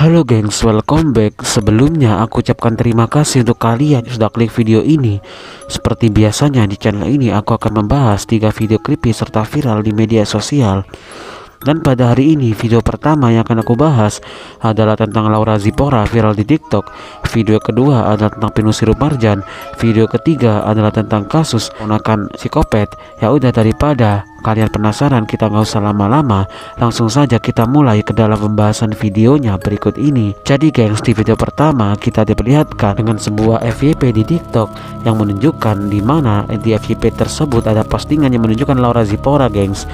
Halo gengs, welcome back. Sebelumnya aku ucapkan terima kasih untuk kalian yang sudah klik video ini. Seperti biasanya di channel ini aku akan membahas 3 video creepy serta viral di media sosial. Dan pada hari ini video pertama yang akan aku bahas adalah tentang Laura Zipora viral di TikTok. Video kedua adalah tentang Pinu Sirup Marjan. Video ketiga adalah tentang kasus ponakan psikopat. Ya udah, daripada kalian penasaran, kita nggak usah lama-lama, langsung saja kita mulai ke dalam pembahasan videonya berikut ini. Jadi gengs, di video pertama kita diperlihatkan dengan sebuah FYP di TikTok yang menunjukkan di mana di FYP tersebut ada postingan yang menunjukkan Laura Zipora gengs,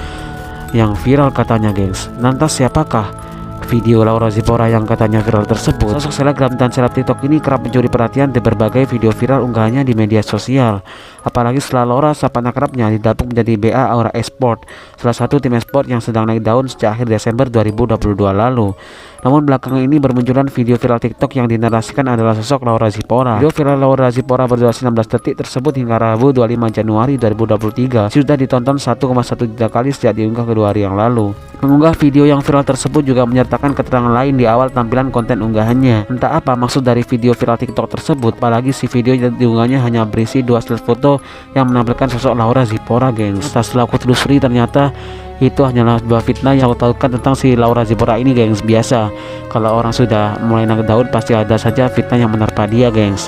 yang viral katanya gengs. Lantas siapakah video Laura Zipora yang katanya viral tersebut? Sosok selebgram dan seleb TikTok ini kerap mencuri perhatian di berbagai video viral unggahannya di media sosial. Apalagi setelah Laura sapaan akrabnya didapuk menjadi BA Aura Esport, salah satu tim esport yang sedang naik daun sejak akhir Desember 2022 lalu. Namun belakangan ini bermunculan video viral TikTok yang dinarasikan adalah sosok Laura Zipora. Video viral Laura Zipora berdurasi 16 detik tersebut hingga Rabu 25 Januari 2023 sudah ditonton 1,1 juta kali sejak diunggah kedua hari yang lalu. Mengunggah video yang viral tersebut juga menyertakan keterangan lain di awal tampilan konten unggahannya. Entah apa maksud dari video viral TikTok tersebut, apalagi si video yang diunggahnya hanya berisi 2 slide foto yang menampilkan sosok Laura Zipora gengs. Setelah aku telusuri, ternyata itu hanyalah sebuah fitnah yang aku tahukan tentang si Laura Zipora ini gengs. Biasa kalau orang sudah mulai naik daun pasti ada saja fitnah yang menerpa dia gengs.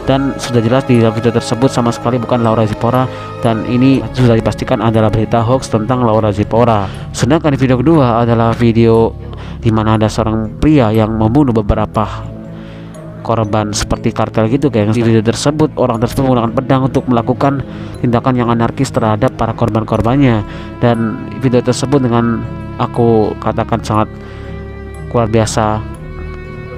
Dan sudah jelas di dalam video tersebut sama sekali bukan Laura Zipora, dan ini sudah dipastikan adalah berita hoax tentang Laura Zipora. Sedangkan di video kedua adalah video di mana ada seorang pria yang membunuh beberapa korban seperti kartel gitu gengs. Di video tersebut orang tersebut menggunakan pedang untuk melakukan tindakan yang anarkis terhadap para korban-korbannya, dan video tersebut dengan aku katakan sangat luar biasa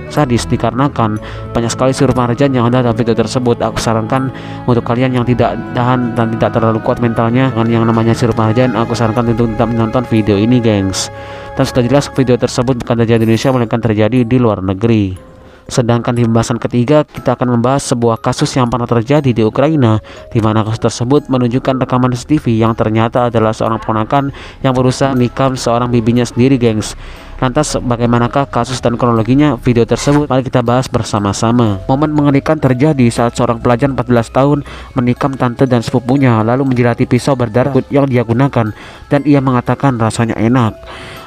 sadis dikarenakan banyak sekali sirup marjan yang ada dalam video tersebut. Aku sarankan untuk kalian yang tidak tahan dan tidak terlalu kuat mentalnya dengan yang namanya sirup marjan, aku sarankan untuk tetap menonton video ini gengs. Dan sudah jelas video tersebut bukan terjadi di Indonesia melainkan terjadi di luar negeri. Sedangkan di pembahasan ketiga kita akan membahas sebuah kasus yang pernah terjadi di Ukraina, di mana kasus tersebut menunjukkan rekaman CCTV yang ternyata adalah seorang ponakan yang berusaha menikam seorang bibinya sendiri gengs. Lantas bagaimanakah kasus dan kronologinya video tersebut? Mari kita bahas bersama-sama. Momen mengerikan terjadi saat seorang pelajar 14 tahun menikam tante dan sepupunya lalu menjilati pisau berdarah yang dia gunakan, dan ia mengatakan rasanya enak.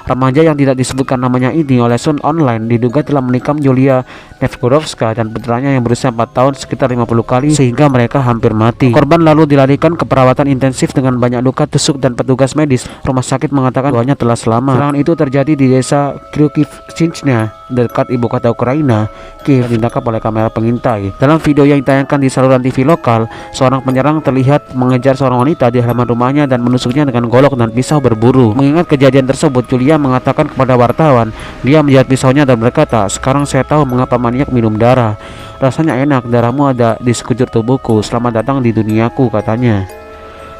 Remaja yang tidak disebutkan namanya ini oleh Sun Online diduga telah menikam Yulia Nevgorovska dan putranya yang berusia 4 tahun sekitar 50 kali sehingga mereka hampir mati. Korban lalu dilarikan ke perawatan intensif dengan banyak luka tusuk, dan petugas medis rumah sakit mengatakan keduanya telah selamat. Serangan itu terjadi di desa Kryukivchnya dekat ibu kota Ukraina, Kiev, ditangkap oleh kamera pengintai. Dalam video yang ditayangkan di saluran TV lokal, seorang penyerang terlihat mengejar seorang wanita di halaman rumahnya dan menusuknya dengan golok dan pisau berburu. Mengingat kejadian tersebut, Julia mengatakan kepada wartawan dia melihat pisaunya dan berkata, "Sekarang saya tahu mengapa maniak minum darah. Rasanya enak, darahmu ada di sekujur tubuhku. Selamat datang di duniaku," katanya.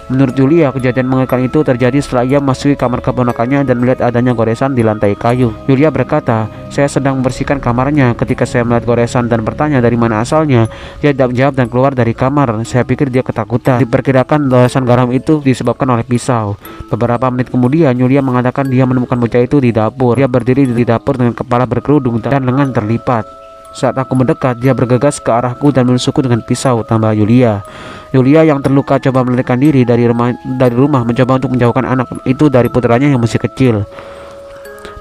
Menurut Julia, kejadian mengerikan itu terjadi setelah ia memasuki kamar keponakannya dan melihat adanya goresan di lantai kayu. Julia berkata, "Saya sedang membersihkan kamarnya ketika saya melihat goresan dan bertanya dari mana asalnya. Dia tidak menjawab dan keluar dari kamar. Saya pikir dia ketakutan. Diperkirakan goresan garam itu disebabkan oleh pisau." Beberapa menit kemudian, Julia mengatakan dia menemukan bocah itu di dapur. Dia berdiri di dapur dengan kepala berkerudung dan lengan terlipat. "Saat aku mendekat, dia bergegas ke arahku dan menusukku dengan pisau," tambah Julia. Julia yang terluka coba melarikan diri dari rumah mencoba untuk menjauhkan anak itu dari putranya yang masih kecil.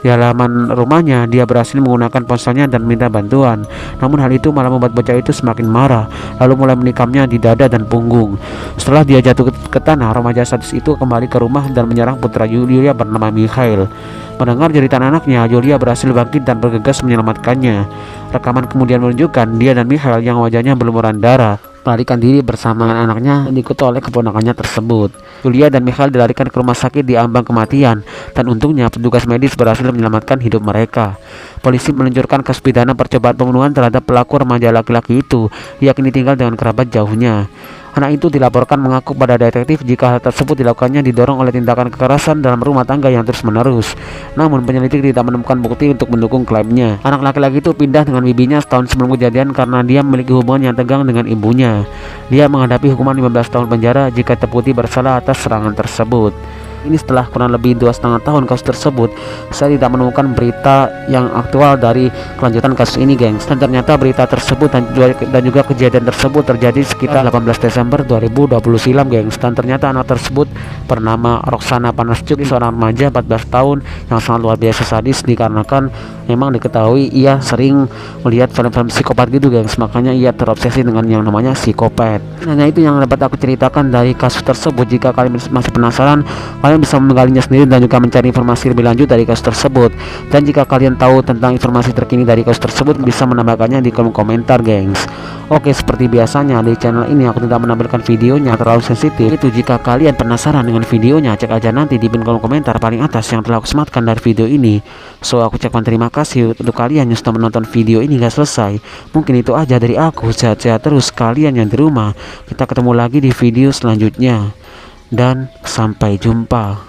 Di halaman rumahnya, dia berhasil menggunakan ponselnya dan minta bantuan. Namun hal itu malah membuat bocah itu semakin marah, lalu mulai menikamnya di dada dan punggung. Setelah dia jatuh ke tanah, remaja sadis itu kembali ke rumah dan menyerang putra Julia bernama Mikhail. Mendengar jeritan anaknya, Julia berhasil bangkit dan bergegas menyelamatkannya. Rekaman kemudian menunjukkan dia dan Mikhail yang wajahnya berlumuran darah melarikan diri bersama anaknya diikuti oleh keponakannya tersebut. Julia dan Mikhail dilarikan ke rumah sakit di ambang kematian, dan untungnya petugas medis berhasil menyelamatkan hidup mereka. Polisi meluncurkan kasus pidana percobaan pembunuhan terhadap pelaku remaja laki-laki itu, yakni tinggal dengan kerabat jauhnya. Anak itu dilaporkan mengaku pada detektif jika hal tersebut dilakukannya didorong oleh tindakan kekerasan dalam rumah tangga yang terus-menerus. Namun penyelidik tidak menemukan bukti untuk mendukung klaimnya. Anak laki-laki itu pindah dengan bibinya setahun sebelum kejadian karena dia memiliki hubungan yang tegang dengan ibunya. Dia menghadapi hukuman 15 tahun penjara jika terbukti bersalah atas serangan tersebut. Ini setelah kurang lebih 2,5 tahun kasus tersebut, saya tidak menemukan berita yang aktual dari kelanjutan kasus ini, gengs. Dan ternyata berita tersebut dan juga kejadian tersebut terjadi sekitar 18 Desember 2020 silam, gengs. Dan ternyata anak tersebut bernama Roxana Panasjuk, seorang remaja 14 tahun yang sangat luar biasa sadis, dikarenakan memang diketahui ia sering melihat film-film psikopat gitu, gengs. Makanya ia terobsesi dengan yang namanya psikopat. Hanya itu yang dapat aku ceritakan dari kasus tersebut. Jika kalian masih penasaran, kalian bisa menggalinya sendiri dan juga mencari informasi lebih lanjut dari kasus tersebut. Dan jika kalian tahu tentang informasi terkini dari kasus tersebut, bisa menambahkannya di kolom komentar, gengs. Oke, seperti biasanya di channel ini aku tidak menampilkan videonya terlalu sensitif. Itu jika kalian penasaran dengan videonya, cek aja nanti di kolom komentar paling atas yang telah aku sematkan dari video ini. So, aku ucapkan terima kasih untuk kalian yang sudah menonton video ini hingga selesai. Mungkin itu aja dari aku. Sehat-sehat terus kalian yang di rumah. Kita ketemu lagi di video selanjutnya. Dan sampai jumpa.